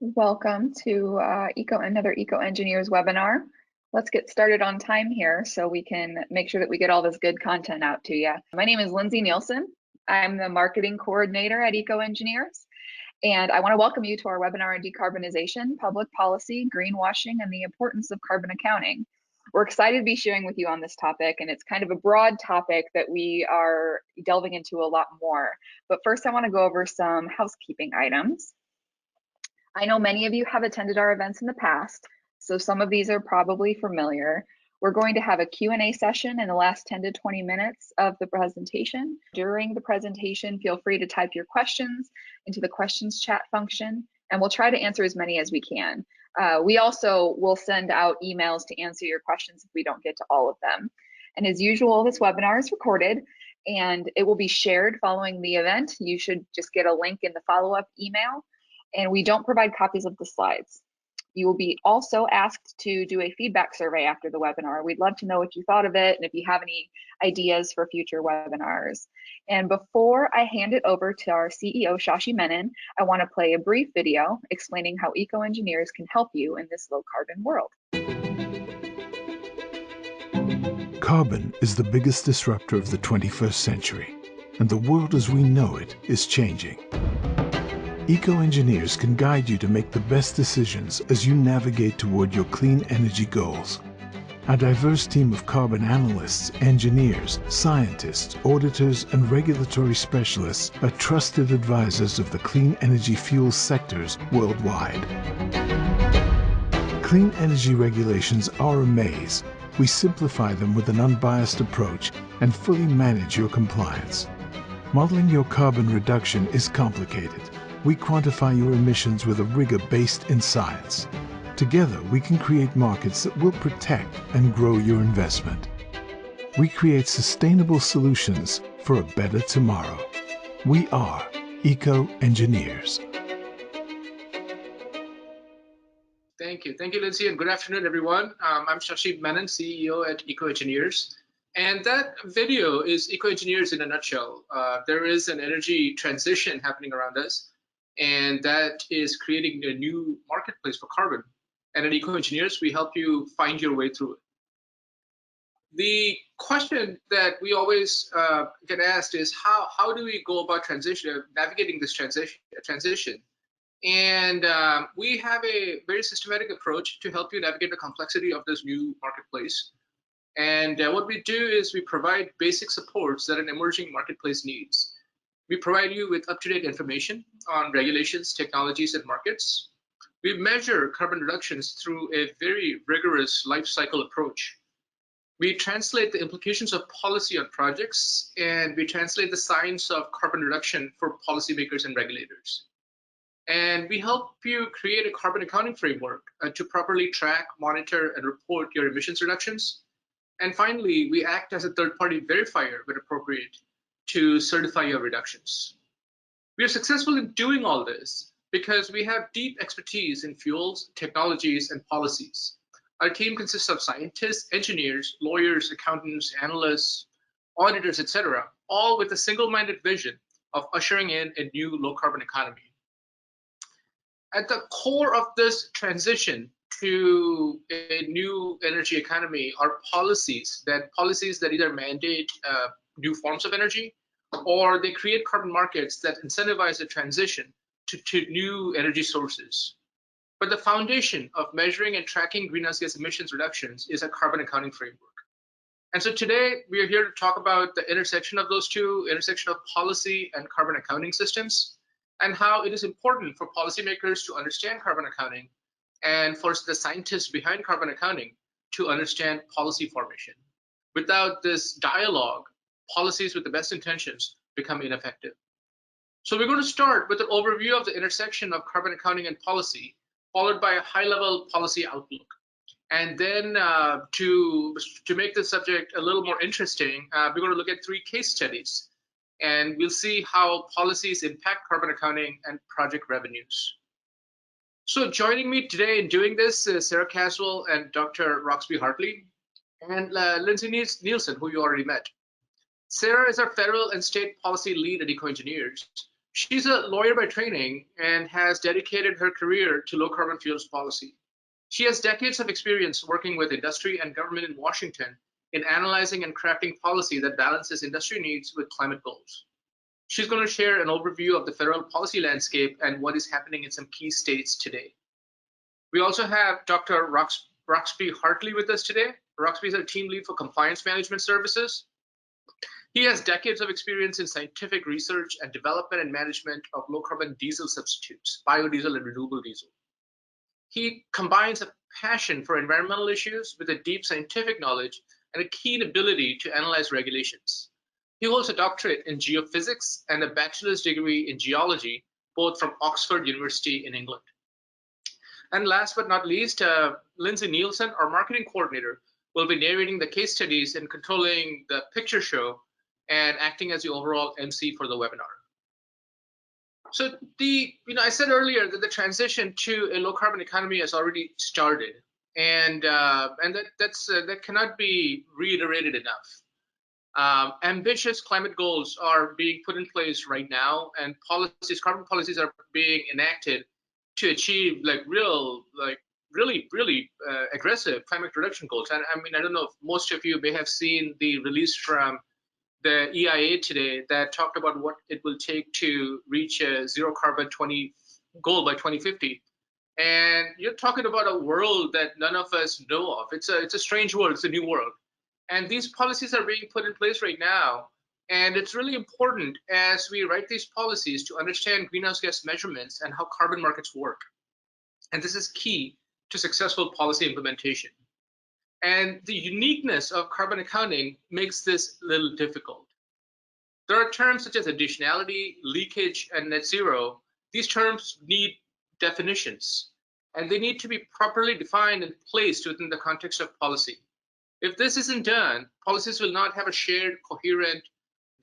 Welcome to another EcoEngineers webinar. Let's get started on time here so we can make sure that we get all this good content out to you. My name is Lindsay Nielsen. I'm the marketing coordinator at EcoEngineers, and I want to welcome you to our webinar on decarbonization, public policy, greenwashing, and the importance of carbon accounting. We're excited to be sharing with you on this topic, and it's kind of a broad topic that we are delving into a lot more. But first, I want to go over some housekeeping items. I know many of you have attended our events in the past, so some of these are probably familiar. We're going to have a Q&A session in the last 10 to 20 minutes of the presentation. During the presentation, feel free to type your questions into the questions chat function, and we'll try to answer as many as we can. We also will send out emails to answer your questions if we don't get to all of them. And as usual, this webinar is recorded and it will be shared following the event. You should just get a link in the follow-up email. And we don't provide copies of the slides. You will be also asked to do a feedback survey after the webinar. We'd love to know what you thought of it and if you have any ideas for future webinars. And before I hand it over to our CEO, Shashi Menon, I want to play a brief video explaining how EcoEngineers can help you in this low carbon world. Carbon is the biggest disruptor of the 21st century, and the world as we know it is changing. EcoEngineers can guide you to make the best decisions as you navigate toward your clean energy goals. Our diverse team of carbon analysts, engineers, scientists, auditors, and regulatory specialists are trusted advisors of the clean energy fuel sectors worldwide. Clean energy regulations are a maze. We simplify them with an unbiased approach and fully manage your compliance. Modeling your carbon reduction is complicated. We quantify your emissions with a rigor based in science. Together, we can create markets that will protect and grow your investment. We create sustainable solutions for a better tomorrow. We are EcoEngineers. Thank you, Lindsay, and good afternoon, everyone. I'm Shashi Menon, CEO at EcoEngineers. And that video is EcoEngineers in a nutshell. There is an energy transition happening around us, and that is creating a new marketplace for carbon. And at EcoEngineers, we help you find your way through it. The question that we always get asked is how do we go about navigating this transition? And we have a very systematic approach to help you navigate the complexity of this new marketplace. And what we do is we provide basic supports that an emerging marketplace needs. We provide you with up-to-date information on regulations, technologies, and markets. We measure carbon reductions through a very rigorous life cycle approach. We translate the implications of policy on projects, and we translate the science of carbon reduction for policymakers and regulators. And we help you create a carbon accounting framework to properly track, monitor, and report your emissions reductions. And finally, we act as a third-party verifier when appropriate to certify your reductions. We are successful in doing all this because we have deep expertise in fuels, technologies, and policies. Our team consists of scientists, engineers, lawyers, accountants, analysts, auditors, etc., all with a single-minded vision of ushering in a new low-carbon economy. At the core of this transition to a new energy economy are policies that either mandate new forms of energy, or they create carbon markets that incentivize the transition to new energy sources. But the foundation of measuring and tracking greenhouse gas emissions reductions is a carbon accounting framework. And so today we are here to talk about the intersection of those two, intersection of policy and carbon accounting systems, and how it is important for policymakers to understand carbon accounting and for the scientists behind carbon accounting to understand policy formation. Without this dialogue, policies with the best intentions become ineffective. So we're going to start with an overview of the intersection of carbon accounting and policy, followed by a high-level policy outlook. And then to make the subject a little more interesting, we're going to look at 3 case studies, and we'll see how policies impact carbon accounting and project revenues. So joining me today in doing this is Sarah Caswell and Dr. Roxby Hartley, and Lindsay Nielsen, who you already met. Sarah is our federal and state policy lead at EcoEngineers, She's a lawyer by training and has dedicated her career to low carbon fuels policy. She has decades of experience working with industry and government in Washington in analyzing and crafting policy that balances industry needs with climate goals. She's going to share an overview of the federal policy landscape and what is happening in some key states today. We also have Dr. Roxby Hartley with us today. Roxby is our team lead for compliance management services. He has decades of experience in scientific research and development and management of low carbon diesel substitutes, biodiesel and renewable diesel. He combines a passion for environmental issues with a deep scientific knowledge and a keen ability to analyze regulations. He holds a doctorate in geophysics and a bachelor's degree in geology, both from Oxford University in England. And last but not least, Lindsay Nielsen, our marketing coordinator, will be narrating the case studies and controlling the picture show and acting as the overall MC for the webinar. So I said earlier that the transition to a low carbon economy has already started, and that cannot be reiterated enough. Ambitious climate goals are being put in place right now, and carbon policies are being enacted to achieve really aggressive climate reduction goals. And I mean, I don't know if most of you may have seen the release from the EIA today that talked about what it will take to reach a zero carbon goal by 2050. And you're talking about a world that none of us know of. It's a strange world. It's a new world. And these policies are being put in place right now. And it's really important as we write these policies to understand greenhouse gas measurements and how carbon markets work. And this is key to successful policy implementation. And the uniqueness of carbon accounting makes this a little difficult. There are terms such as additionality, leakage, and net zero. These terms need definitions, and they need to be properly defined and placed within the context of policy. If this isn't done, policies will not have a shared, coherent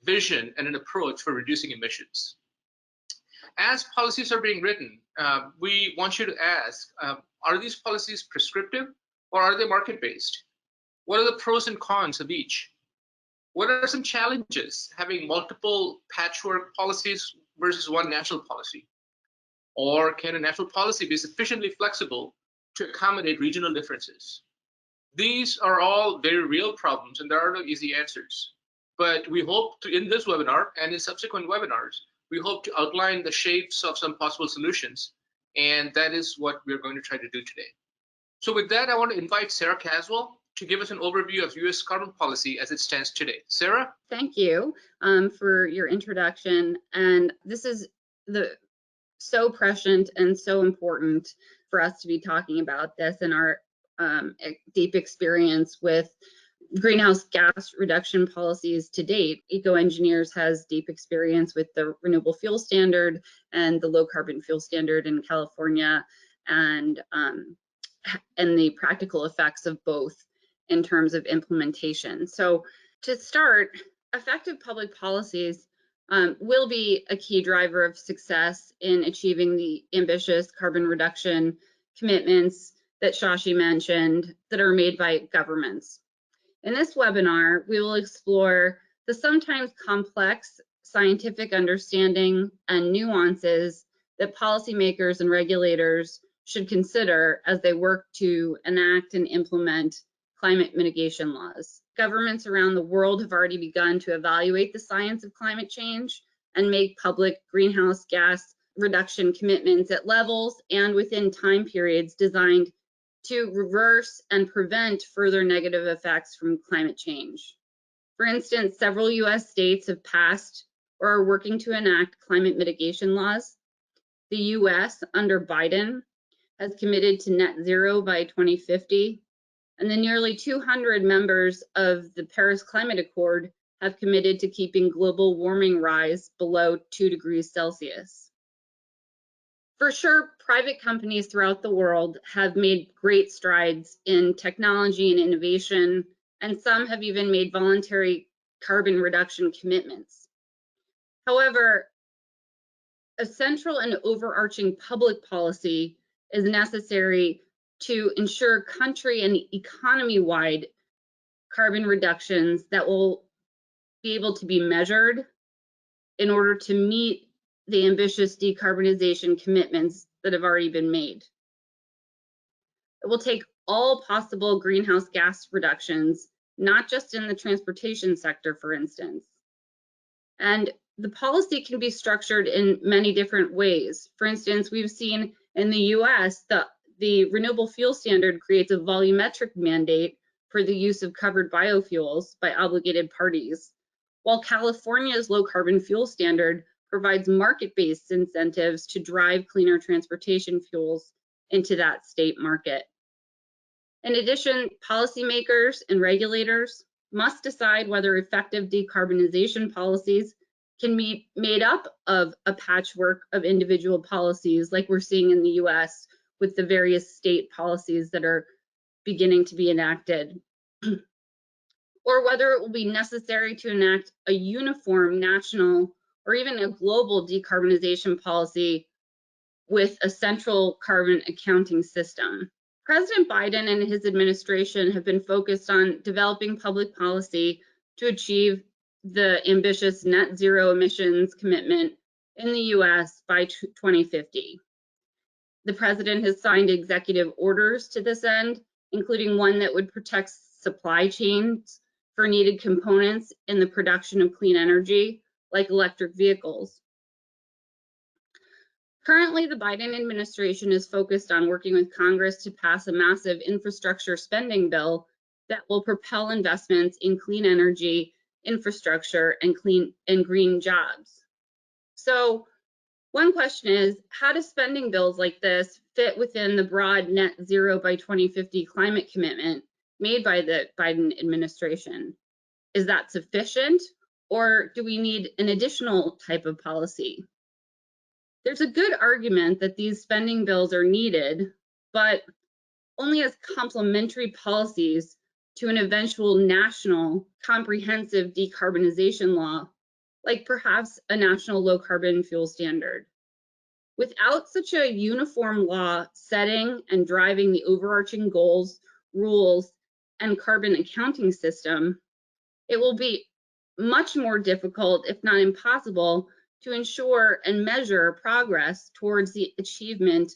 vision and an approach for reducing emissions. As policies are being written, we want you to ask, are these policies prescriptive or are they market-based? What are the pros and cons of each? What are some challenges having multiple patchwork policies versus one national policy? Or can a national policy be sufficiently flexible to accommodate regional differences? These are all very real problems, and there are no easy answers. But we hope to, in this webinar and in subsequent webinars, we hope to outline the shapes of some possible solutions, and that is what we're going to try to do today. So with that, I want to invite Sarah Caswell to give us an overview of U.S. carbon policy as it stands today. Sarah? Thank you for your introduction. And this is so prescient and so important for us to be talking about this in our deep experience with greenhouse gas reduction policies to date. EcoEngineers has deep experience with the renewable fuel standard and the low carbon fuel standard in California, and the practical effects of both in terms of implementation. So to start, effective public policies will be a key driver of success in achieving the ambitious carbon reduction commitments that Shashi mentioned that are made by governments. In this webinar, we will explore the sometimes complex scientific understanding and nuances that policymakers and regulators should consider as they work to enact and implement climate mitigation laws. Governments around the world have already begun to evaluate the science of climate change and make public greenhouse gas reduction commitments at levels and within time periods designed to reverse and prevent further negative effects from climate change. For instance, several US states have passed or are working to enact climate mitigation laws. The US, under Biden, has committed to net zero by 2050, and the nearly 200 members of the Paris Climate Accord have committed to keeping global warming rise below 2 degrees Celsius. For sure, private companies throughout the world have made great strides in technology and innovation, and some have even made voluntary carbon reduction commitments. However, a central and overarching public policy is necessary to ensure country and economy-wide carbon reductions that will be able to be measured in order to meet the ambitious decarbonization commitments that have already been made. It will take all possible greenhouse gas reductions, not just in the transportation sector, for instance. And the policy can be structured in many different ways. For instance, we've seen in the US, the Renewable Fuel Standard creates a volumetric mandate for the use of covered biofuels by obligated parties, while California's low carbon fuel standard provides market-based incentives to drive cleaner transportation fuels into that state market. In addition, policymakers and regulators must decide whether effective decarbonization policies can be made up of a patchwork of individual policies like we're seeing in the US with the various state policies that are beginning to be enacted, or whether it will be necessary to enact a uniform national or even a global decarbonization policy with a central carbon accounting system. President Biden and his administration have been focused on developing public policy to achieve the ambitious net zero emissions commitment in the US by 2050. The president has signed executive orders to this end, including one that would protect supply chains for needed components in the production of clean energy, like electric vehicles. Currently, the Biden administration is focused on working with Congress to pass a massive infrastructure spending bill that will propel investments in clean energy, infrastructure, and green jobs. So one question is, how do spending bills like this fit within the broad net zero by 2050 climate commitment made by the Biden administration? Is that sufficient, or do we need an additional type of policy? There's a good argument that these spending bills are needed, but only as complementary policies to an eventual national comprehensive decarbonization law, like perhaps a national low carbon fuel standard. Without such a uniform law setting and driving the overarching goals, rules, and carbon accounting system, it will be much more difficult, if not impossible, to ensure and measure progress towards the achievement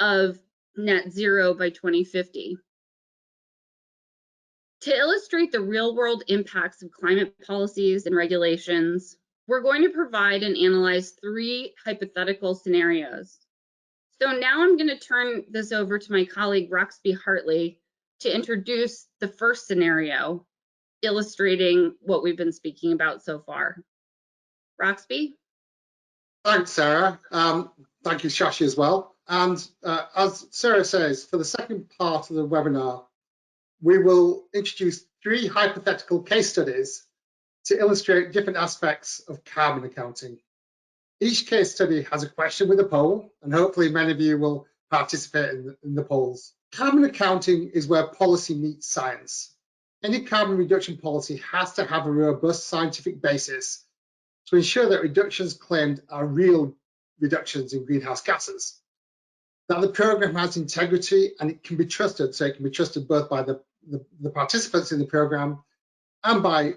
of net zero by 2050. To illustrate the real-world impacts of climate policies and regulations, we're going to provide and analyze 3 hypothetical scenarios. So now I'm going to turn this over to my colleague Roxby Hartley to introduce the first scenario, illustrating what we've been speaking about so far. Roxby? Thanks, Sarah. Thank you, Shashi, as well. And as Sarah says, for the second part of the webinar, we will introduce 3 hypothetical case studies to illustrate different aspects of carbon accounting. Each case study has a question with a poll, and hopefully many of you will participate in the polls. Carbon accounting is where policy meets science. Any carbon reduction policy has to have a robust scientific basis to ensure that reductions claimed are real reductions in greenhouse gases, that the program has integrity and it can be trusted, so it can be trusted both by the participants in the program and by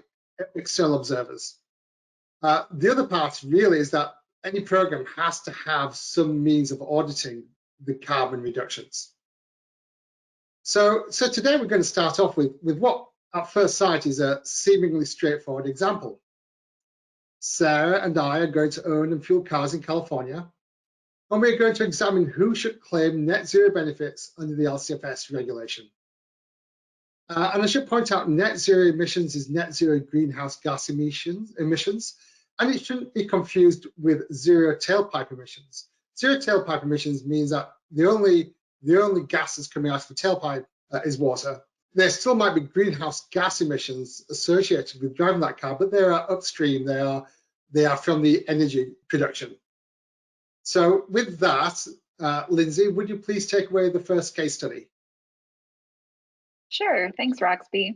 external observers. The other part really is that any program has to have some means of auditing the carbon reductions. So today we're going to start off with what at first sight is a seemingly straightforward example. Sarah and I are going to own and fuel cars in California, and we're going to examine who should claim net zero benefits under the LCFS regulation. And I should point out net zero emissions is net zero greenhouse gas emissions, and it shouldn't be confused with zero tailpipe emissions. Zero tailpipe emissions means that the only gases coming out of the tailpipe is water. There still might be greenhouse gas emissions associated with driving that car, but they are upstream. They are from the energy production. So with that, Lindsay, would you please take away the first case study? Sure, thanks, Roxby.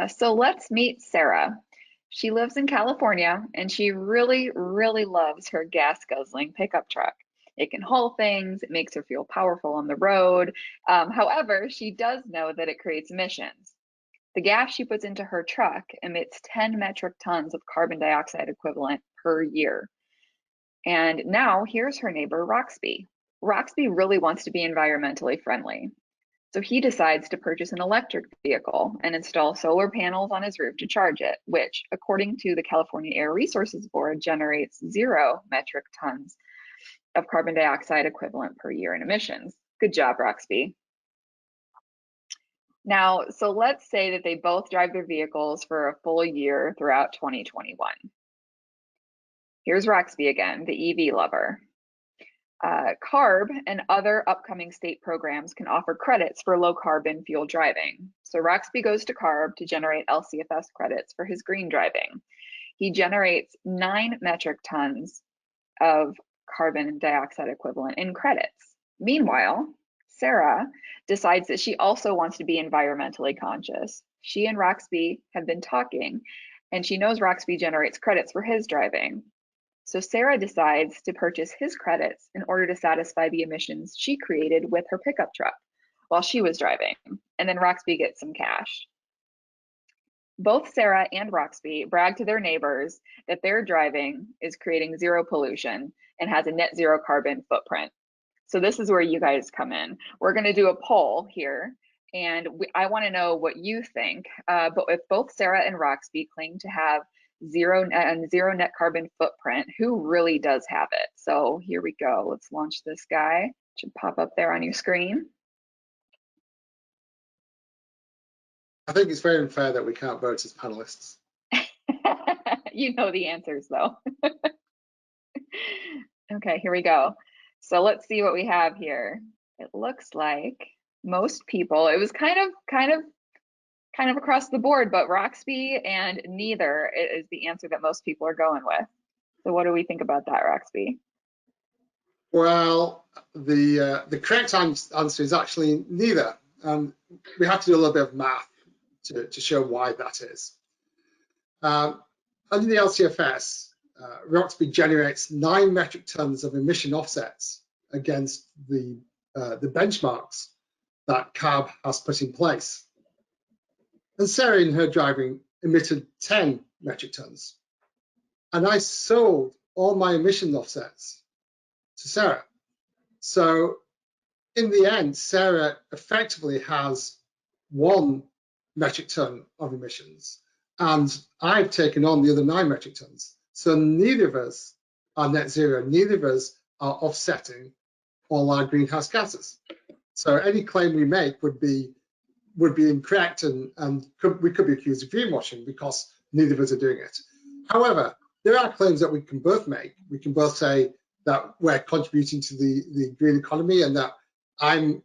So let's meet Sarah. She lives in California, and she really, really loves her gas-guzzling pickup truck. It can haul things, it makes her feel powerful on the road. However, she does know that it creates emissions. The gas she puts into her truck emits 10 metric tons of carbon dioxide equivalent per year. And now here's her neighbor, Roxby. Roxby really wants to be environmentally friendly. So he decides to purchase an electric vehicle and install solar panels on his roof to charge it, which, according to the California Air Resources Board, generates 0 metric tons of carbon dioxide equivalent per year in emissions. Good job, Roxby. Now, so let's say that they both drive their vehicles for a full year throughout 2021. Here's Roxby again, the EV lover. CARB and other upcoming state programs can offer credits for low carbon fuel driving. So Roxby goes to CARB to generate LCFS credits for his green driving. He generates 9 metric tons of carbon dioxide equivalent in credits. Meanwhile, Sarah decides that she also wants to be environmentally conscious. She and Roxby have been talking, and she knows Roxby generates credits for his driving. So Sarah decides to purchase his credits in order to satisfy the emissions she created with her pickup truck while she was driving, and then Roxby gets some cash. Both Sarah and Roxby brag to their neighbors that their driving is creating 0 pollution and has a net 0 carbon footprint. So this is where you guys come in. We're going to do a poll here, and I want to know what you think. But if both Sarah and Roxby claim to have 0 net carbon footprint, who really does have it? So here we go. Let's launch this guy. It should pop up there on your screen. I think it's very unfair that we can't vote as panelists. You know the answers though. Okay, here we go. So let's see what we have here. It looks like most people, it was kind of across the board, but Roxby and neither is the answer that most people are going with. So what do we think about that, Roxby? Well, the correct answer is actually neither. We have to do a little bit of math to show why that is. Under the LCFS, Roxby generates 9 metric tons of emission offsets against the benchmarks that CARB has put in place. And Sarah, in her driving, emitted 10 metric tons. And I sold all my emission offsets to Sarah. So in the end, Sarah effectively has 1 metric ton of emissions, and I've taken on the other 9 metric tons. So neither of us are net zero, neither of us are offsetting all our greenhouse gases. So any claim we make would be incorrect, and we could be accused of greenwashing because neither of us are doing it. However, there are claims that we can both make. We can both say that we're contributing to the green economy and that I'm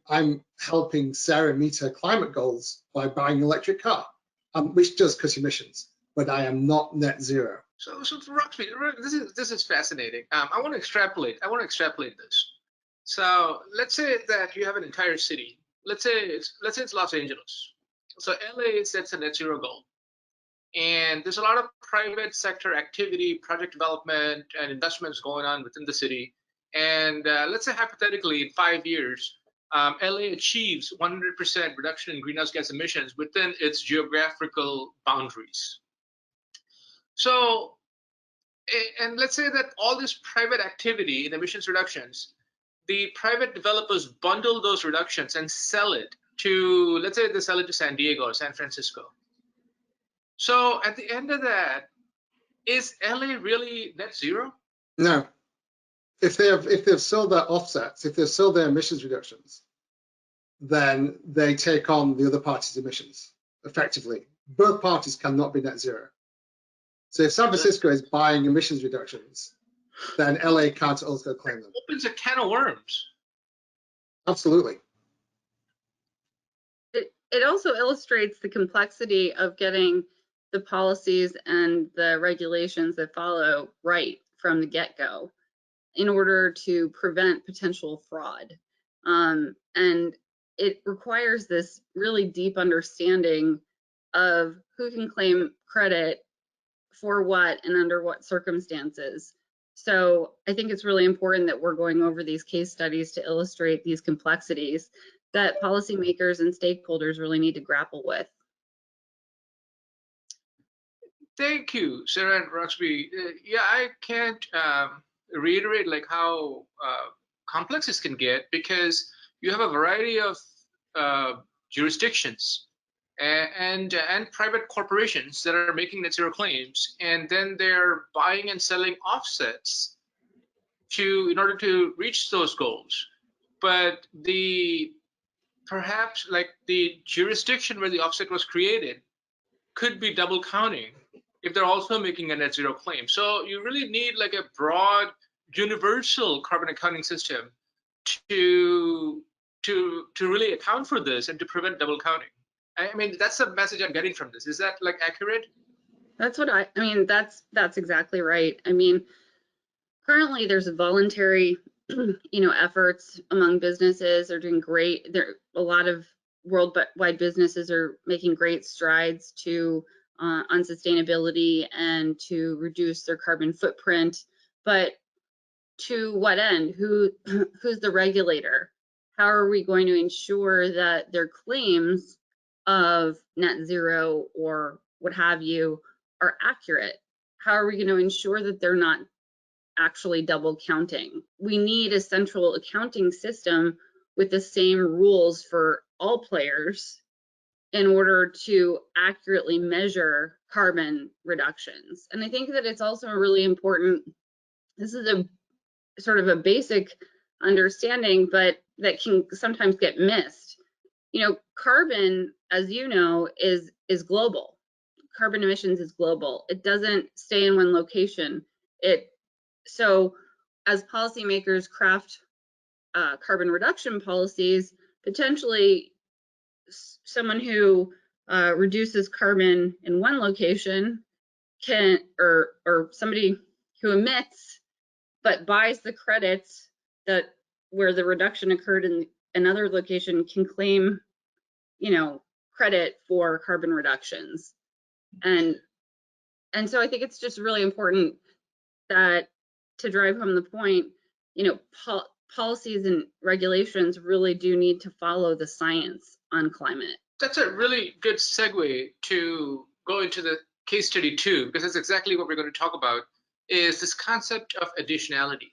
helping Sarah meet her climate goals by buying an electric car, which does cut emissions, but I am not net zero. So for Roxby, this is fascinating. I want to extrapolate this. So let's say that you have an entire city. Let's say it's Los Angeles. So LA sets a net zero goal, and there's a lot of private sector activity, project development, and investments going on within the city. And let's say hypothetically, in 5 years, LA achieves 100% reduction in greenhouse gas emissions within its geographical boundaries. So, and let's say that all this private activity in emissions reductions, the private developers bundle those reductions and sell it to, let's say they sell it to San Diego or San Francisco. So at the end of that, is LA really net zero? No. If they've sold their offsets, if they've sold their emissions reductions, then they take on the other party's emissions effectively. Both parties cannot be net zero. So if San Francisco is buying emissions reductions, then LA can't also claim them. Opens a can of worms. Absolutely. It also illustrates the complexity of getting the policies and the regulations that follow right from the get-go in order to prevent potential fraud. And it requires this really deep understanding of who can claim credit for what and under what circumstances. So I think it's really important that we're going over these case studies to illustrate these complexities that policymakers and stakeholders really need to grapple with. Thank you, Sarah and Roxby. Yeah, I can't reiterate like how complex this can get, because you have a variety of jurisdictions and private corporations that are making net zero claims, and then they're buying and selling offsets in order to reach those goals. But perhaps like the jurisdiction where the offset was created could be double counting if they're also making a net zero claim. So you really need like a broad universal carbon accounting system to really account for this and to prevent double counting. I mean, that's the message I'm getting from this. Is that like accurate? That's what I mean, that's exactly right. I mean, currently there's a voluntary, efforts among businesses. They're doing great. A lot of worldwide businesses are making great strides on sustainability and to reduce their carbon footprint. But to what end? Who's the regulator? How are we going to ensure that their claims of net zero or what have you are accurate? How are we going to ensure that they're not actually double counting? We need a central accounting system with the same rules for all players in order to accurately measure carbon reductions. And I think that it's also really important. This is a sort of a basic understanding, but that can sometimes get missed. Carbon, as you know, is global. Carbon emissions is global. It doesn't stay in one location. So as policymakers craft carbon reduction policies, potentially someone who reduces carbon in one location or somebody who emits but buys the credits where the reduction occurred in another location can claim, credit for carbon reductions. And so I think it's just really important that to drive home the point, policies and regulations really do need to follow the science on climate. That's a really good segue to go into the case study 2, because that's exactly what we're going to talk about, is this concept of additionality.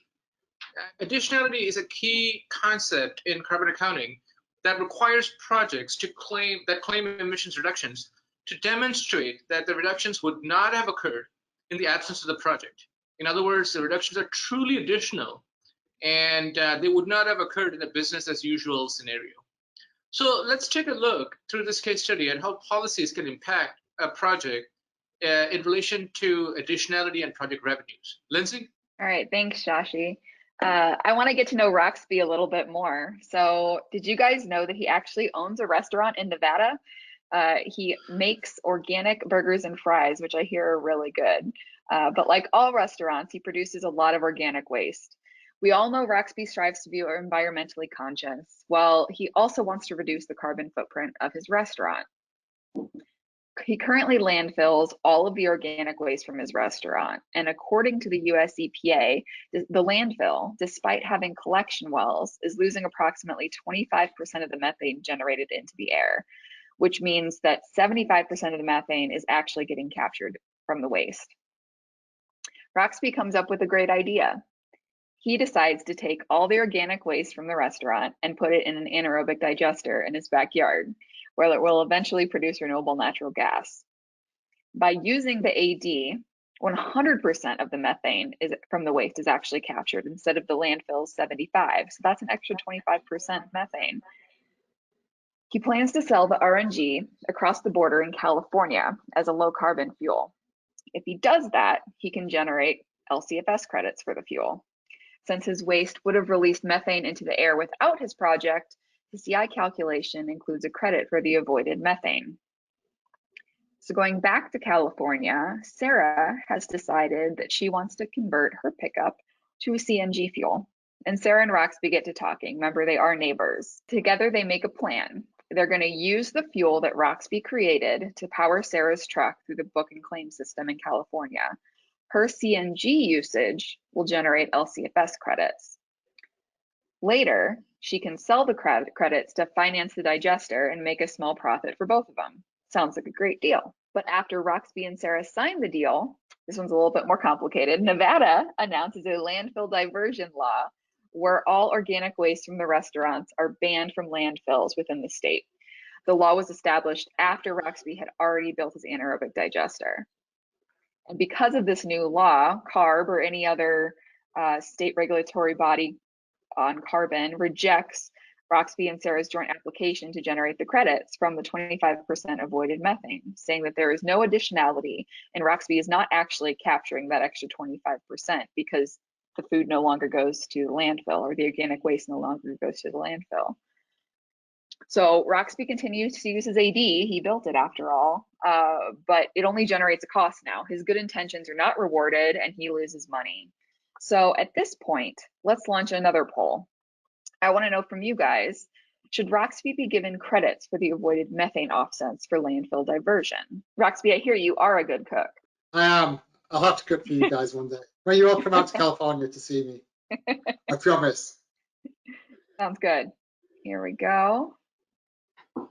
Additionality is a key concept in carbon accounting that requires projects to claim emissions reductions to demonstrate that the reductions would not have occurred in the absence of the project. In other words, the reductions are truly additional, and they would not have occurred in a business as usual scenario. So let's take a look through this case study at how policies can impact a project in relation to additionality and project revenues. Lindsay? All right, thanks, Shashi. I want to get to know Roxby a little bit more. So did you guys know that he actually owns a restaurant in Nevada? He makes organic burgers and fries, which I hear are really good. But like all restaurants, he produces a lot of organic waste. We all know Roxby strives to be environmentally conscious. Well, he also wants to reduce the carbon footprint of his restaurant. He currently landfills all of the organic waste from his restaurant. And according to the US EPA, the landfill, despite having collection wells, is losing approximately 25% of the methane generated into the air, which means that 75% of the methane is actually getting captured from the waste. Roxby comes up with a great idea. He decides to take all the organic waste from the restaurant and put it in an anaerobic digester in his backyard, where it will eventually produce renewable natural gas. By using the AD, 100% of the methane from the waste is actually captured instead of the landfill's 75%. So that's an extra 25% methane. He plans to sell the RNG across the border in California as a low carbon fuel. If he does that, he can generate LCFS credits for the fuel. Since his waste would have released methane into the air without his project, the CI calculation includes a credit for the avoided methane. So going back to California, Sarah has decided that she wants to convert her pickup to a CNG fuel. And Sarah and Roxby get to talking. Remember, they are neighbors. Together, they make a plan. They're going to use the fuel that Roxby created to power Sarah's truck through the book and claim system in California. Her CNG usage will generate LCFS credits. Later, she can sell the credits to finance the digester and make a small profit for both of them. Sounds like a great deal. But after Roxby and Sarah sign the deal, This one's a little bit more complicated. Nevada announces a landfill diversion law where all organic waste from the restaurants are banned from landfills within the state. The law was established after Roxby had already built his anaerobic digester. And because of this new law, CARB or any other state regulatory body on carbon rejects Roxby and Sarah's joint application to generate the credits from the 25% avoided methane, saying that there is no additionality and Roxby is not actually capturing that extra 25% because the food no longer goes to the landfill or the organic waste no longer goes to the landfill. So Roxby continues to use his AD, he built it after all, but it only generates a cost now. His good intentions are not rewarded and he loses money. So at this point, let's launch another poll. I want to know from you guys, should Roxby be given credits for the avoided methane offsets for landfill diversion? Roxby, I hear you are a good cook. I am. I'll have to cook for you guys one day. When you all come out to California to see me. I promise. Sounds good. Here we go.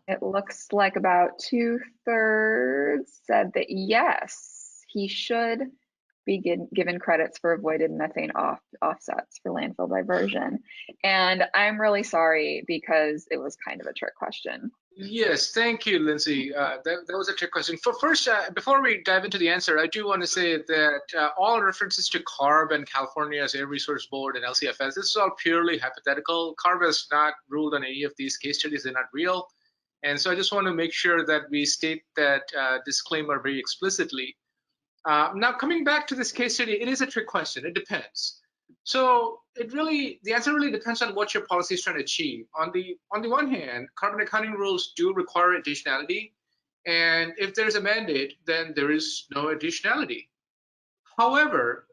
It looks like about 2/3 said that yes, he should be given credits for avoided methane offsets for landfill diversion. And I'm really sorry because it was kind of a trick question. Yes, thank you, Lindsay. That was a trick question. First, before we dive into the answer, I do want to say that all references to CARB and California's Air Resource Board and LCFS, this is all purely hypothetical. CARB has not ruled on any of these case studies. They're not real. And so I just want to make sure that we state that disclaimer very explicitly. Now, coming back to this case study, it is a trick question. It depends. So the answer really depends on what your policy is trying to achieve. On the one hand, carbon accounting rules do require additionality, and if there's a mandate, then there is no additionality. However,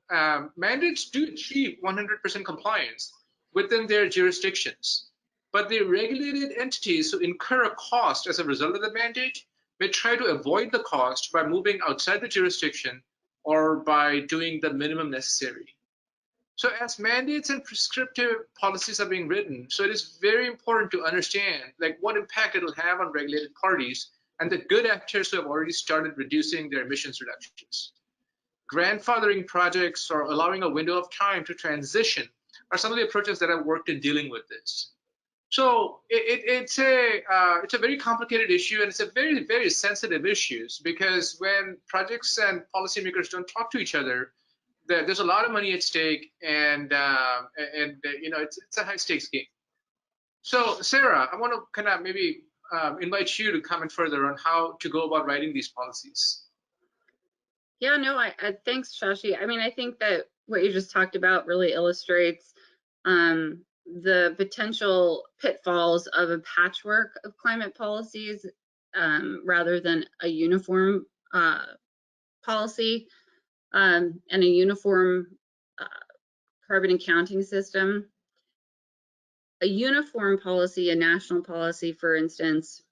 mandates do achieve 100% compliance within their jurisdictions, but the regulated entities who incur a cost as a result of the mandate may try to avoid the cost by moving outside the jurisdiction or by doing the minimum necessary. So as mandates and prescriptive policies are being written, so it is very important to understand like what impact it will have on regulated parties and the good actors who have already started reducing their emissions reductions. Grandfathering projects or allowing a window of time to transition are some of the approaches that have worked in dealing with this. So it's a very complicated issue, and it's a very, very sensitive issue because when projects and policymakers don't talk to each other, there's a lot of money at stake, and you know it's a high stakes game. So Sarah, I want to kind of maybe invite you to comment further on how to go about writing these policies. Yeah, no, thanks, Shashi. I mean, I think that what you just talked about really illustrates the potential pitfalls of a patchwork of climate policies rather than a uniform policy and a uniform carbon accounting system. A uniform policy, a national policy, for instance,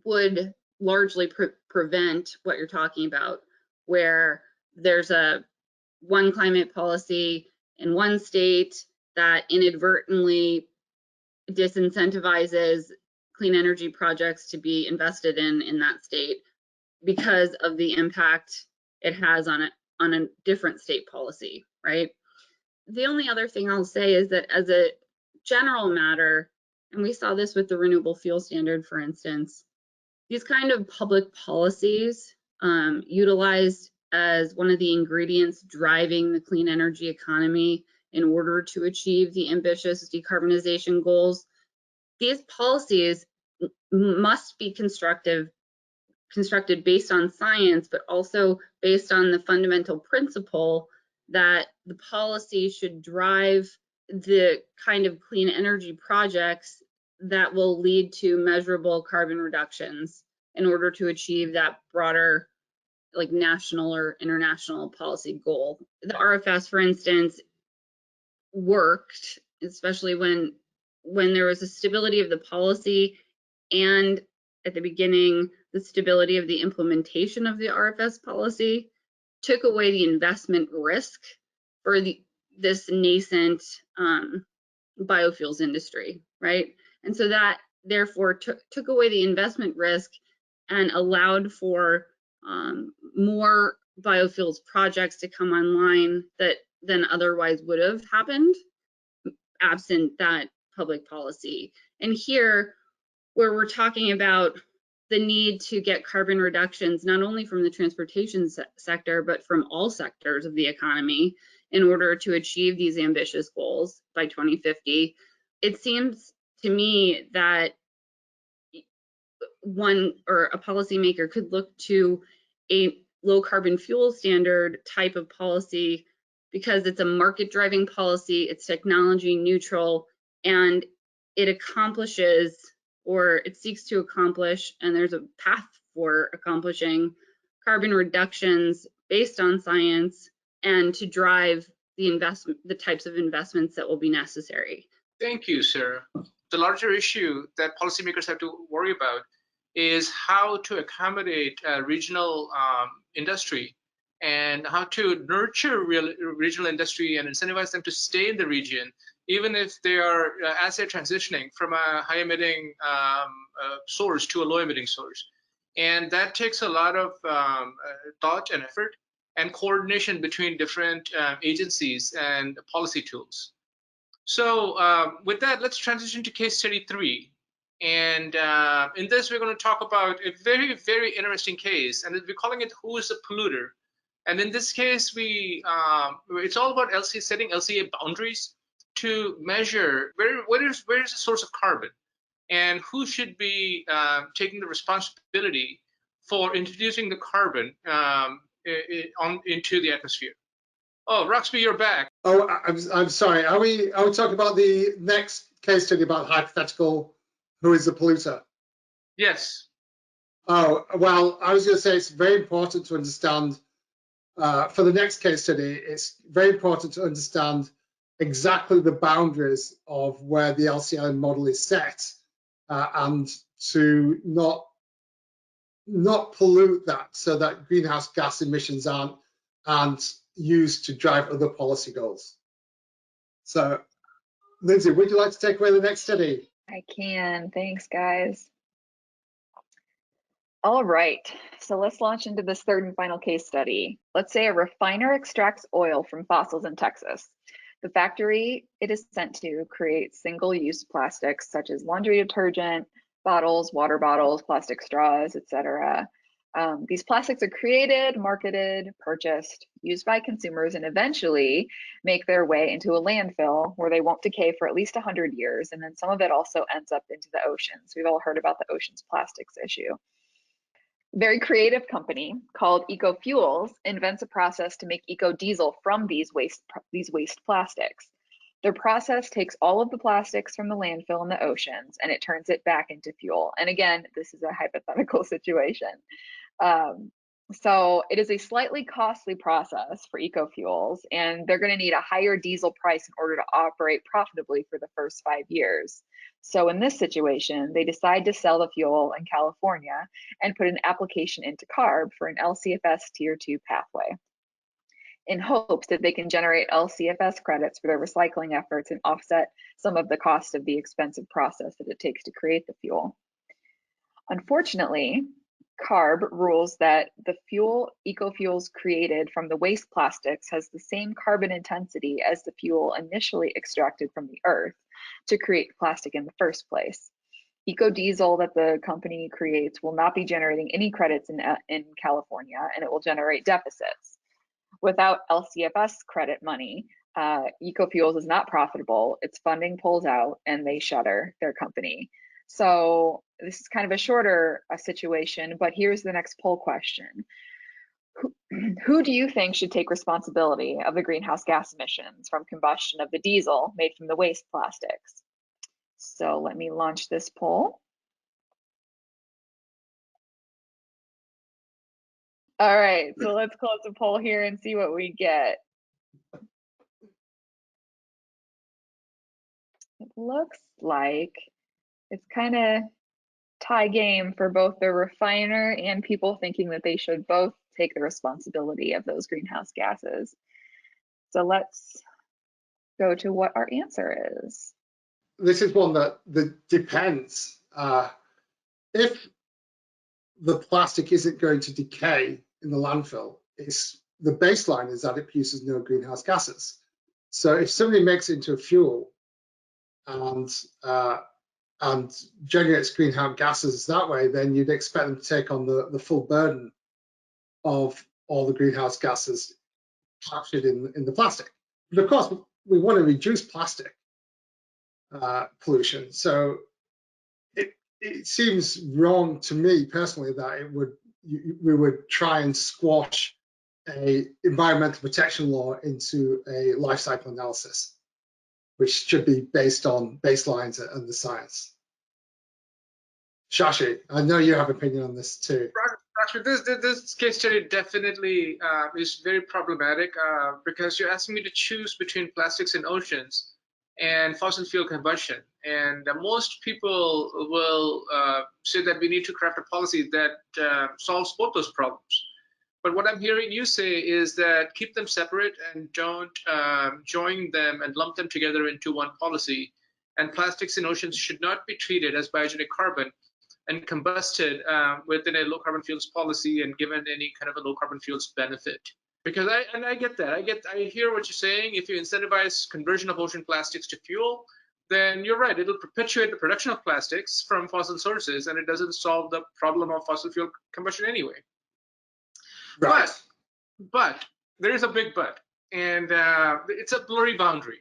would largely prevent what you're talking about, where there's one climate policy in one state that inadvertently disincentivizes clean energy projects to be invested in that state because of the impact it has on a different state policy, right? The only other thing I'll say is that as a general matter, and we saw this with the renewable fuel standard, for instance, these kind of public policies utilized as one of the ingredients driving the clean energy economy in order to achieve the ambitious decarbonization goals, these policies must be constructed based on science, but also based on the fundamental principle that the policy should drive the kind of clean energy projects that will lead to measurable carbon reductions in order to achieve that broader, like national or international policy goal. The RFS, for instance, worked, especially when there was a stability of the policy and at the beginning, the stability of the implementation of the RFS policy took away the investment risk for this nascent biofuels industry, right? And so that therefore took away the investment risk and allowed for more biofuels projects to come online that then otherwise would have happened absent that public policy. And here, where we're talking about the need to get carbon reductions, not only from the transportation sector, but from all sectors of the economy in order to achieve these ambitious goals by 2050, it seems to me that one or a policymaker could look to a low carbon fuel standard type of policy because it's a market driving policy, it's technology neutral, and it accomplishes, or it seeks to accomplish, and there's a path for accomplishing carbon reductions based on science and to drive the types of investments that will be necessary. Thank you, Sarah. The larger issue that policymakers have to worry about is how to accommodate regional industry and how to nurture regional industry and incentivize them to stay in the region, even if they are, as they're transitioning from a high emitting source to a low emitting source. And that takes a lot of thought and effort and coordination between different agencies and policy tools. So with that, let's transition to case study 3. And in this, we're going to talk about a very, very interesting case, and we're calling it "Who is the Polluter?" And in this case, it's all about setting LCA boundaries to measure where is the source of carbon, and who should be taking the responsibility for introducing the carbon into the atmosphere. Oh, Roxby, you're back. Oh, I'm sorry. Are we talking about the next case study about hypothetical who is the polluter? Yes. Oh, well, I was going to say it's very important to understand for the next case study, it's very important to understand exactly the boundaries of where the LCA model is set and to not pollute that so that greenhouse gas emissions aren't used to drive other policy goals. So, Lindsay, would you like to take away the next study? I can. Thanks, guys. All right, so let's launch into this third and final case study. Let's say a refiner extracts oil from fossils in Texas. The factory it is sent to creates single-use plastics such as laundry detergent, bottles, water bottles, plastic straws, etc. These plastics are created, marketed, purchased, used by consumers, and eventually make their way into a landfill where they won't decay for at least 100 years, and then some of it also ends up into the oceans. We've all heard about the oceans plastics issue. Very creative company called EcoFuels invents a process to make eco-diesel from these waste plastics. Their process takes all of the plastics from the landfill in the oceans and it turns it back into fuel. And again, this is a hypothetical situation. So it is a slightly costly process for EcoFuels, and they're going to need a higher diesel price in order to operate profitably for the first 5 years. So in this situation, they decide to sell the fuel in California and put an application into CARB for an LCFS Tier 2 pathway in hopes that they can generate LCFS credits for their recycling efforts and offset some of the cost of the expensive process that it takes to create the fuel. Unfortunately, CARB rules that the fuel EcoFuels created from the waste plastics has the same carbon intensity as the fuel initially extracted from the earth to create plastic in the first place. Eco-diesel that the company creates will not be generating any credits in California, and it will generate deficits. Without LCFS credit money, EcoFuels is not profitable, its funding pulls out, and they shutter their company. So this is kind of a shorter situation, but here's the next poll question. Who do you think should take responsibility of the greenhouse gas emissions from combustion of the diesel made from the waste plastics? So let me launch this poll. All right, so let's close the poll here and see what we get. It looks like it's kind of tie game for both the refiner and people thinking that they should both take the responsibility of those greenhouse gases. So let's go to what our answer is. This is one that depends. If the plastic isn't going to decay in the landfill, the baseline is that it produces no greenhouse gases. So if somebody makes it into a fuel and generates greenhouse gases that way, then you'd expect them to take on the full burden of all the greenhouse gases captured in the plastic. But of course, we want to reduce plastic pollution. So it seems wrong to me personally that we would try and squash a environmental protection law into a life cycle analysis, which should be based on baselines and the science. Shashi, I know you have an opinion on this too. This case study definitely is very problematic because you're asking me to choose between plastics in oceans and fossil fuel combustion. And most people will say that we need to craft a policy that solves both those problems. But what I'm hearing you say is that keep them separate and don't join them and lump them together into one policy. And plastics in oceans should not be treated as biogenic carbon and combusted within a low carbon fuels policy and given any kind of a low carbon fuels benefit. Because I get that. I hear what you're saying. If you incentivize conversion of ocean plastics to fuel, then you're right. It'll perpetuate the production of plastics from fossil sources, and it doesn't solve the problem of fossil fuel combustion anyway. Right. But there is a big but, and it's a blurry boundary.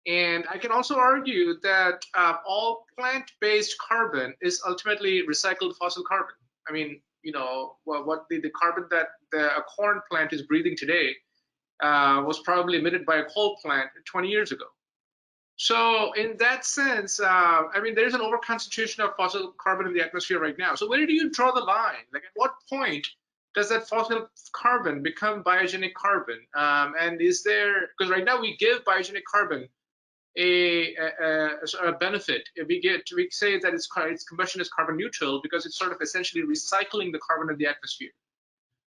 And I can also argue that all plant-based carbon is ultimately recycled fossil carbon. I mean, what the carbon that a corn plant is breathing today was probably emitted by a coal plant 20 years ago. So in that sense, I mean, there's an overconcentration of fossil carbon in the atmosphere right now. So where do you draw the line? Like, at what point does that fossil carbon become biogenic carbon? And is there, because right now we give biogenic carbon a benefit. We say that its combustion is carbon neutral because it's sort of essentially recycling the carbon in the atmosphere.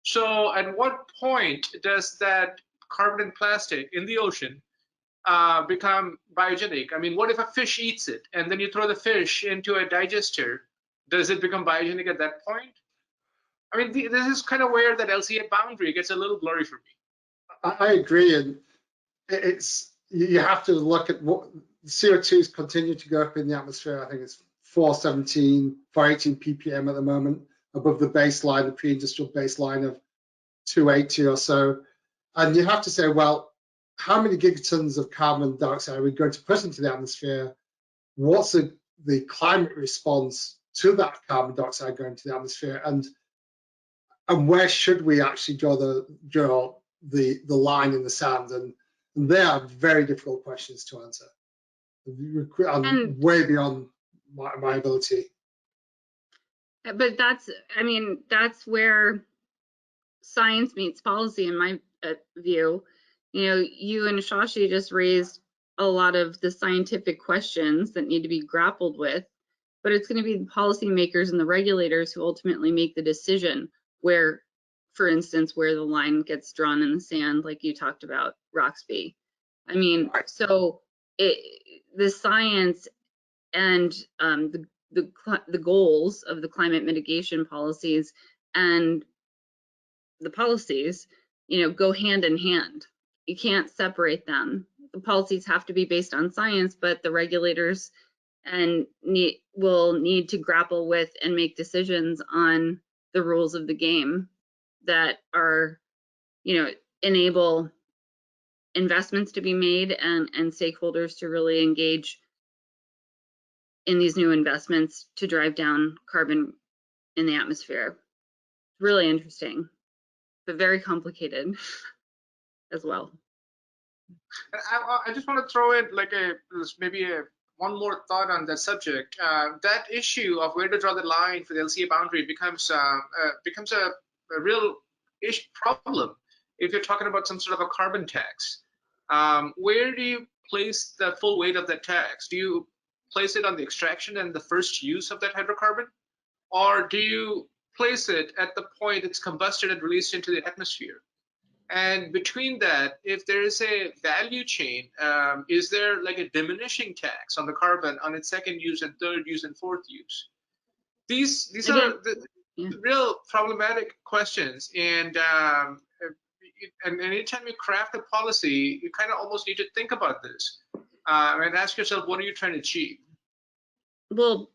So at what point does that carbon and plastic in the ocean become biogenic? I mean, what if a fish eats it and then you throw the fish into a digester? Does it become biogenic at that point? I mean, this is kind of where that LCA boundary gets a little blurry for me. I agree, and you have to look at what CO2's continue to go up in the atmosphere. I think it's 418 ppm at the moment, above the baseline, the pre-industrial baseline of 280 or so. And you have to say, well, how many gigatons of carbon dioxide are we going to put into the atmosphere? What's the climate response to that carbon dioxide going to the atmosphere? And where should we actually draw the line in the sand? And they are very difficult questions to answer. I'm way beyond my ability. But that's where science meets policy, in my view. You and Shashi just raised a lot of the scientific questions that need to be grappled with, but it's going to be the policymakers and the regulators who ultimately make the decision where, for instance, where the line gets drawn in the sand, like you talked about, Roxby. I mean, so the science and the goals of the climate mitigation policies and the policies, go hand in hand. You can't separate them. The policies have to be based on science, but the regulators will need to grapple with and make decisions on the rules of the game that are, enable investments to be made and stakeholders to really engage in these new investments to drive down carbon in the atmosphere. Really interesting, but very complicated as well. I just want to throw in like one more thought on that subject. That issue of where to draw the line for the LCA boundary becomes a real problem if you're talking about some sort of a carbon tax. Where do you place the full weight of that tax? Do you place it on the extraction and the first use of that hydrocarbon? Or do you place it at the point it's combusted and released into the atmosphere? And between that, if there is a value chain, is there like a diminishing tax on the carbon on its second use and third use and fourth use? These are the real problematic questions. And and anytime you craft a policy, you kind of almost need to think about this and ask yourself, what are you trying to achieve? Well,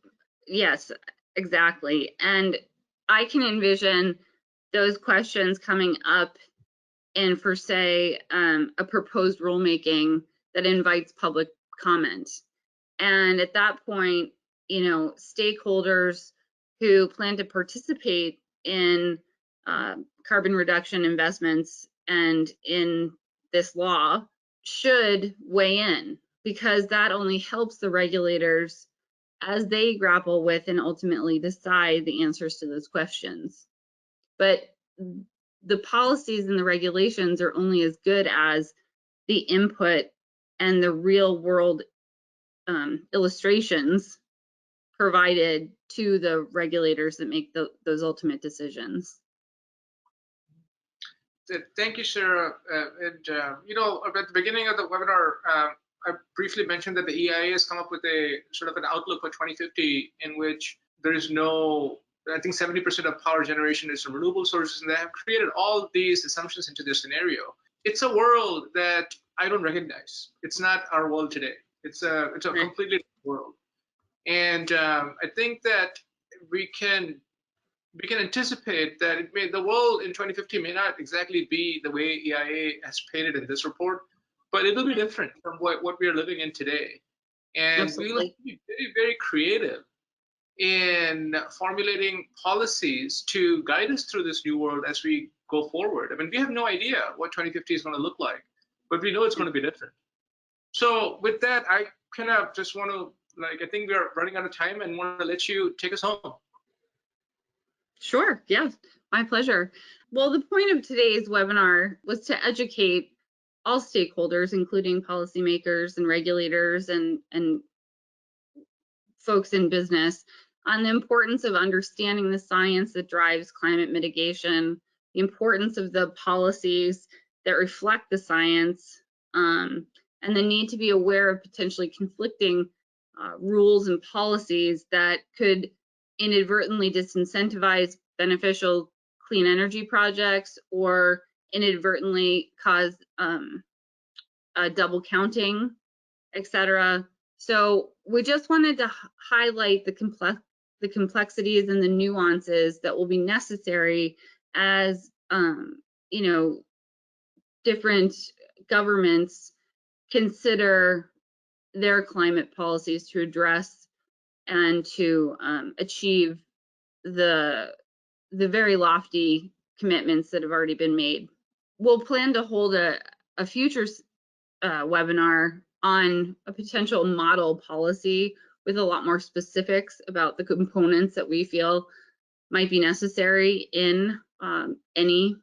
yes, exactly. And I can envision those questions coming up in, for say, a proposed rulemaking that invites public comment. And at that point, stakeholders who plan to participate in carbon reduction investments and in this law should weigh in, because that only helps the regulators as they grapple with and ultimately decide the answers to those questions. But the policies and the regulations are only as good as the input and the real world illustrations provided to the regulators that make those ultimate decisions. Thank you, Sarah. At the beginning of the webinar, I briefly mentioned that the EIA has come up with a sort of an outlook for 2050 in which there is no, I think 70% of power generation is from renewable sources, and they have created all these assumptions into this scenario. It's a world that I don't recognize. It's not our world today. It's a completely different world. And I think that we can anticipate that the world in 2050 may not exactly be the way EIA has painted in this report, but it will be different from what we are living in today. And Absolutely. we will be very, very creative in formulating policies to guide us through this new world as we go forward. I mean, we have no idea what 2050 is going to look like, but we know it's going to be different. So with that, I kind of just want to, I think we're running out of time and want to let you take us home. Sure, yeah, my pleasure. Well, the point of today's webinar was to educate all stakeholders, including policymakers and regulators and folks in business, on the importance of understanding the science that drives climate mitigation, the importance of the policies that reflect the science, and the need to be aware of potentially conflicting rules and policies that could inadvertently disincentivize beneficial clean energy projects or inadvertently cause double counting, etc. So we just wanted to highlight the complexities and the nuances that will be necessary as different governments consider their climate policies to address and to achieve the very lofty commitments that have already been made. We'll plan to hold a future webinar on a potential model policy with a lot more specifics about the components that we feel might be necessary in any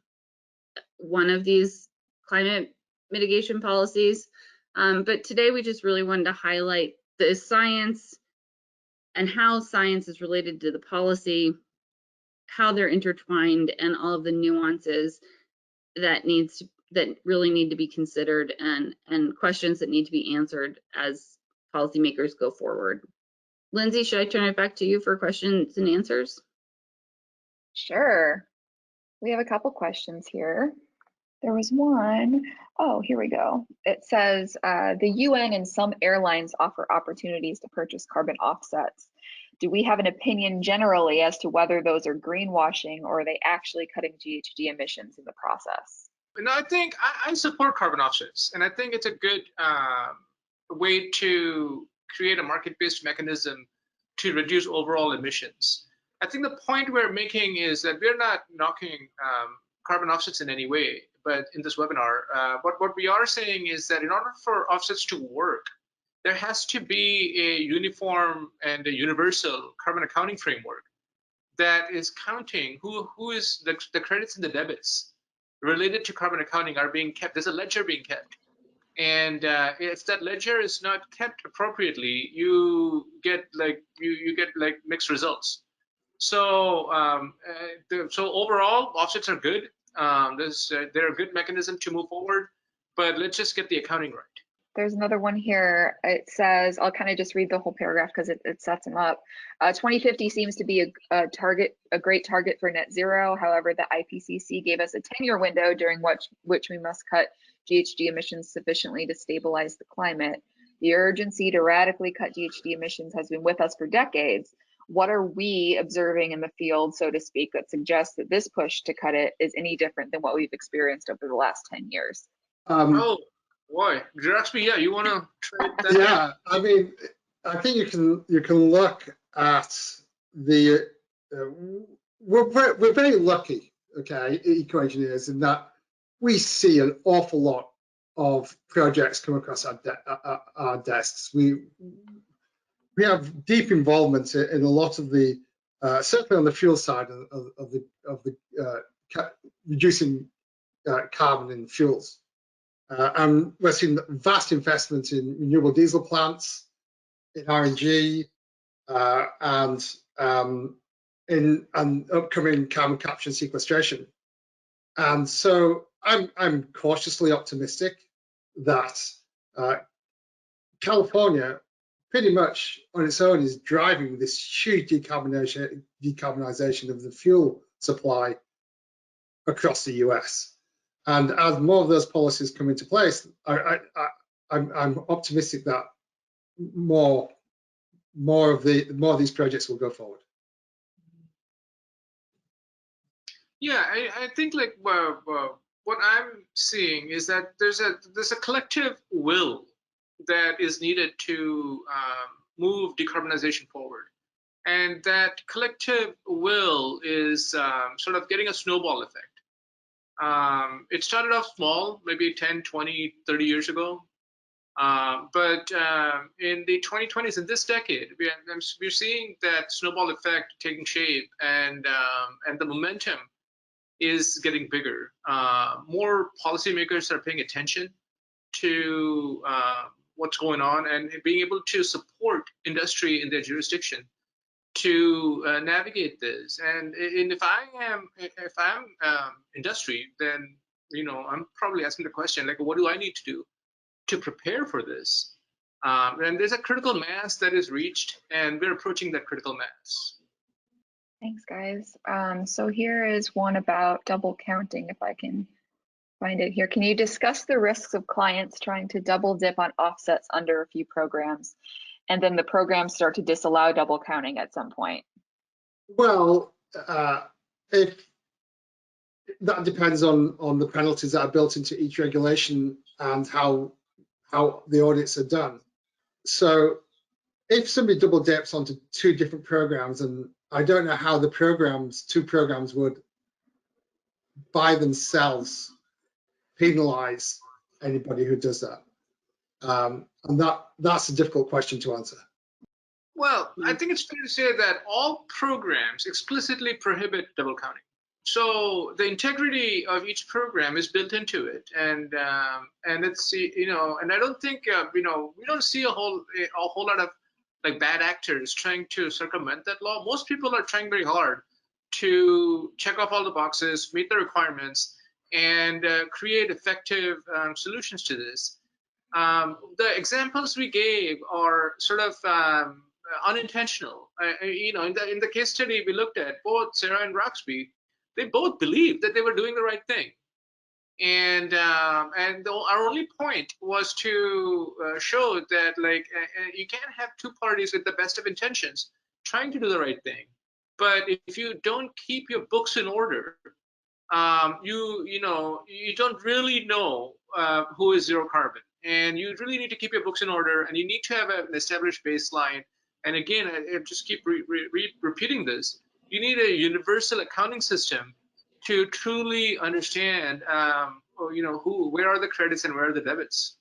one of these climate mitigation policies. But today we just really wanted to highlight the science and how science is related to the policy, how they're intertwined, and all of the nuances that really need to be considered and questions that need to be answered as policymakers go forward. Lindsay, should I turn it back to you for questions and answers? Sure. We have a couple questions here. There was one. Oh, here we go. It says the UN and some airlines offer opportunities to purchase carbon offsets. Do we have an opinion generally as to whether those are greenwashing or are they actually cutting GHG emissions in the process? No, I think I support carbon offsets, and I think it's a good way to create a market-based mechanism to reduce overall emissions. I think the point we're making is that we're not knocking carbon offsets in any way, but in this webinar, what we are saying is that in order for offsets to work, there has to be a uniform and a universal carbon accounting framework that is counting who is the credits and the debits related to carbon accounting are being kept. There's a ledger being kept. And if that ledger is not kept appropriately, you get mixed results. So so overall, offsets are good. They're a good mechanism to move forward, but let's just get the accounting right. There's another one here. It says, I'll kind of just read the whole paragraph because it sets them up. 2050 seems to be a great target for net zero. However, the IPCC gave us a 10-year window during which we must cut GHG emissions sufficiently to stabilize the climate. The urgency to radically cut GHG emissions has been with us for decades. What are we observing in the field, so to speak, that suggests that this push to cut it is any different than what we've experienced over the last 10 years? Oh boy, Graxby, yeah, you want to trade that? Yeah, I mean, I think you can look at the. We're very lucky, okay, EcoEngineers, in that we see an awful lot of projects come across our desks. We have deep involvement in a lot of the, certainly on the fuel side of the reducing carbon in fuels. And we're seeing vast investment in renewable diesel plants, in RNG, and in upcoming carbon capture and sequestration. And so I'm cautiously optimistic that California, pretty much on its own, is driving this huge decarbonization of the fuel supply across the US. And as more of those policies come into place, I'm optimistic that more of these projects will go forward. Yeah, I think like what I'm seeing is that there's a collective will that is needed to move decarbonization forward, and that collective will is sort of getting a snowball effect. It started off small, maybe 10, 20, 30 years ago. But in the 2020s, in this decade, we're seeing that snowball effect taking shape, and the momentum is getting bigger. More policymakers are paying attention to what's going on and being able to support industry in their jurisdiction to navigate this. And if I'm industry, then I'm probably asking the question, like, what do I need to do to prepare for this? And there's a critical mass that is reached, and we're approaching that critical mass. Thanks, guys. So here is one about double counting, if I can find it here. Can you discuss the risks of clients trying to double dip on offsets under a few programs, and then the programs start to disallow double counting at some point? Well, if that depends on the penalties that are built into each regulation and how the audits are done. So if somebody double dips onto two different programs, and I don't know how the two programs would by themselves penalize anybody who does that. And that's a difficult question to answer. Well, I think it's fair to say that all programs explicitly prohibit double counting. So the integrity of each program is built into it, and it's and I don't think we don't see a whole lot of like bad actors trying to circumvent that law. Most people are trying very hard to check off all the boxes, meet the requirements, and create effective solutions to this. The examples we gave are sort of unintentional. In the case study we looked at, both Sarah and Roxby, they both believed that they were doing the right thing, and our only point was to show that you can't have two parties with the best of intentions trying to do the right thing, but if you don't keep your books in order, you don't really know who is zero carbon, and you really need to keep your books in order, and you need to have an established baseline. And again, I just keep repeating this. You need a universal accounting system to truly understand, where are the credits and where are the debits.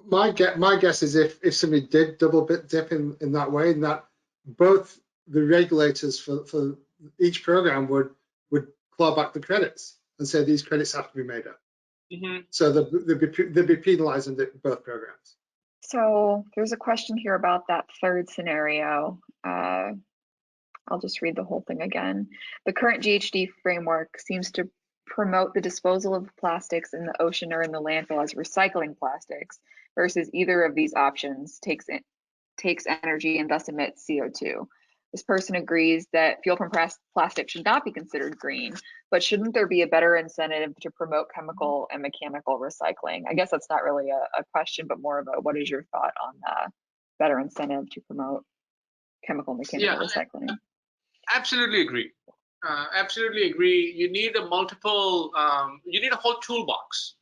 My guess is if somebody did double dip in that way, and that both the regulators for each program would claw back the credits and say these credits have to be made up. Mm-hmm. So they'd be penalizing both programs. So there's a question here about that third scenario. I'll just read the whole thing again. The current GHG framework seems to promote the disposal of plastics in the ocean or in the landfill as recycling plastics versus either of these options takes energy and thus emits CO2. This person agrees that fuel from plastic should not be considered green, but shouldn't there be a better incentive to promote chemical and mechanical recycling? I guess that's not really a question, but more of a what is your thought on better incentive to promote chemical and mechanical recycling? Absolutely agree. Absolutely agree. You need a you need a whole toolbox.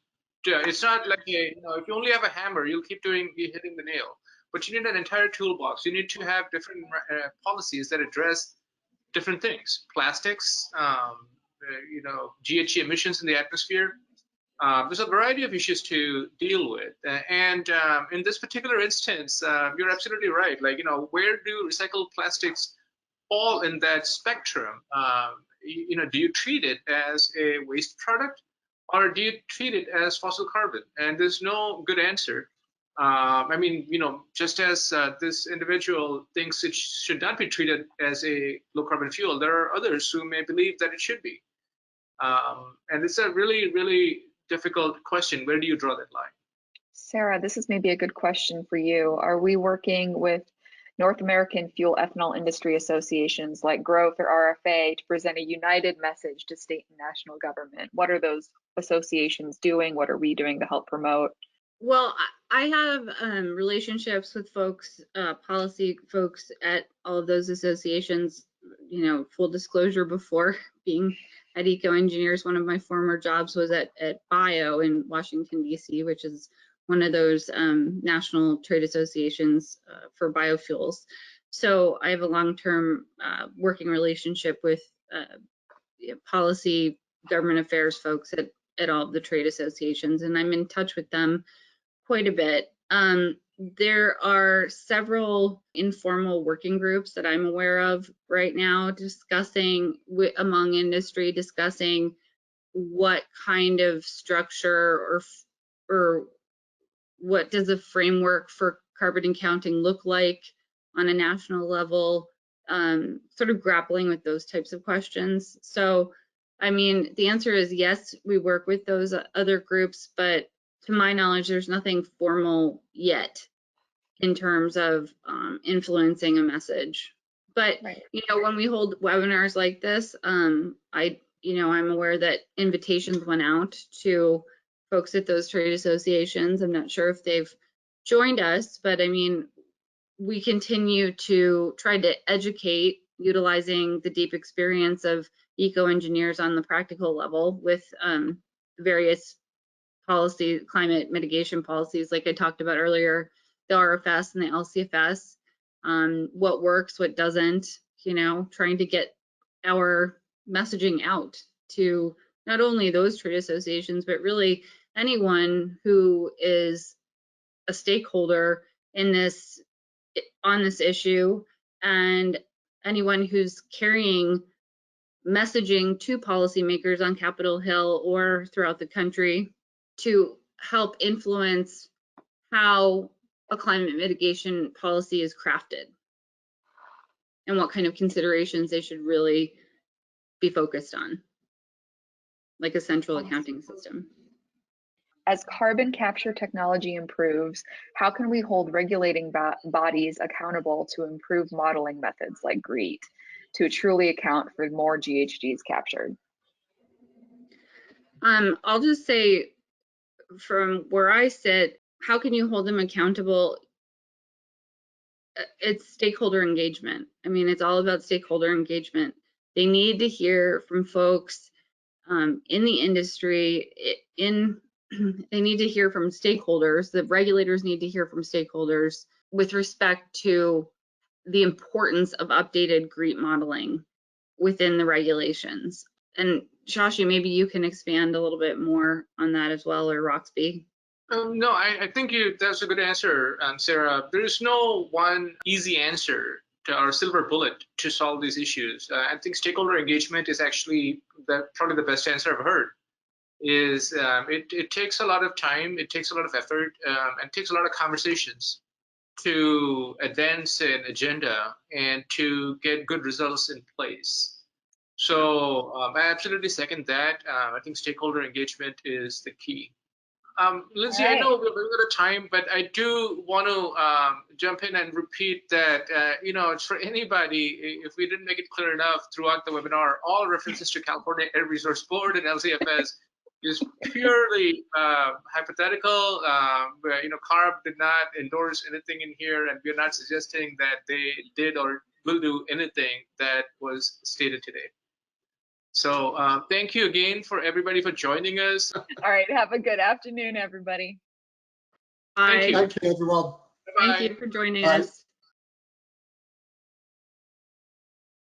It's not like if you only have a hammer, you'll keep hitting the nail. But you need an entire toolbox. You need to have different policies that address different things. Plastics, GHG emissions in the atmosphere. There's a variety of issues to deal with. And in this particular instance, you're absolutely right. Like, where do recycled plastics fall in that spectrum? Do you treat it as a waste product, or do you treat it as fossil carbon? And there's no good answer. Just as this individual thinks it should not be treated as a low carbon fuel, there are others who may believe that it should be. And it's a really, really difficult question. Where do you draw that line? Sarah, this is maybe a good question for you. Are we working with North American fuel ethanol industry associations like Growth or RFA to present a united message to state and national government? What are those associations doing? What are we doing to help promote? Well, I have relationships with folks, policy folks at all of those associations. Full disclosure, before being at EcoEngineers, one of my former jobs was at BIO in Washington, D.C., which is one of those national trade associations for biofuels. So I have a long-term working relationship with policy, government affairs folks at all of the trade associations, and I'm in touch with them quite a bit. There are several informal working groups that I'm aware of right now discussing among industry, discussing what kind of structure or what does a framework for carbon accounting look like on a national level, sort of grappling with those types of questions. So, the answer is yes, we work with those other groups, but to my knowledge, there's nothing formal yet in terms of influencing a message. But right. When we hold webinars like this, I'm aware that invitations went out to folks at those trade associations. I'm not sure if they've joined us, but we continue to try to educate utilizing the deep experience of EcoEngineers on the practical level with various policy, climate mitigation policies, like I talked about earlier, the RFS and the LCFS, what works, what doesn't, trying to get our messaging out to not only those trade associations, but really anyone who is a stakeholder in on this issue, and anyone who's carrying messaging to policymakers on Capitol Hill or throughout the country to help influence how a climate mitigation policy is crafted and what kind of considerations they should really be focused on, like a central accounting system. As carbon capture technology improves, how can we hold regulating bodies accountable to improve modeling methods like GREET to truly account for more GHGs captured? I'll just say, from where I sit, how can you hold them accountable? It's stakeholder engagement. It's all about stakeholder engagement. They need to hear from folks in the industry, they need to hear from stakeholders. The regulators need to hear from stakeholders with respect to the importance of updated GREET modeling within the regulations. And Shashi, maybe you can expand a little bit more on that as well, or Roxby. No, I think that's a good answer, Sarah. There is no one easy answer or silver bullet to solve these issues. I think stakeholder engagement is actually probably the best answer I've heard. It takes a lot of time, it takes a lot of effort, and it takes a lot of conversations to advance an agenda and to get good results in place. So I absolutely second that. I think stakeholder engagement is the key. Lindsay, All I right. know we're running out of time, but I do want to jump in and repeat that, it's for anybody, if we didn't make it clear enough throughout the webinar, all references to California Air Resource Board and LCFS is purely hypothetical. CARB did not endorse anything in here, and we're not suggesting that they did or will do anything that was stated today. So thank you again for everybody for joining us. All right. Have a good afternoon, everybody. Thank you. Thank you, everyone. Bye-bye. Thank you for joining Bye. us.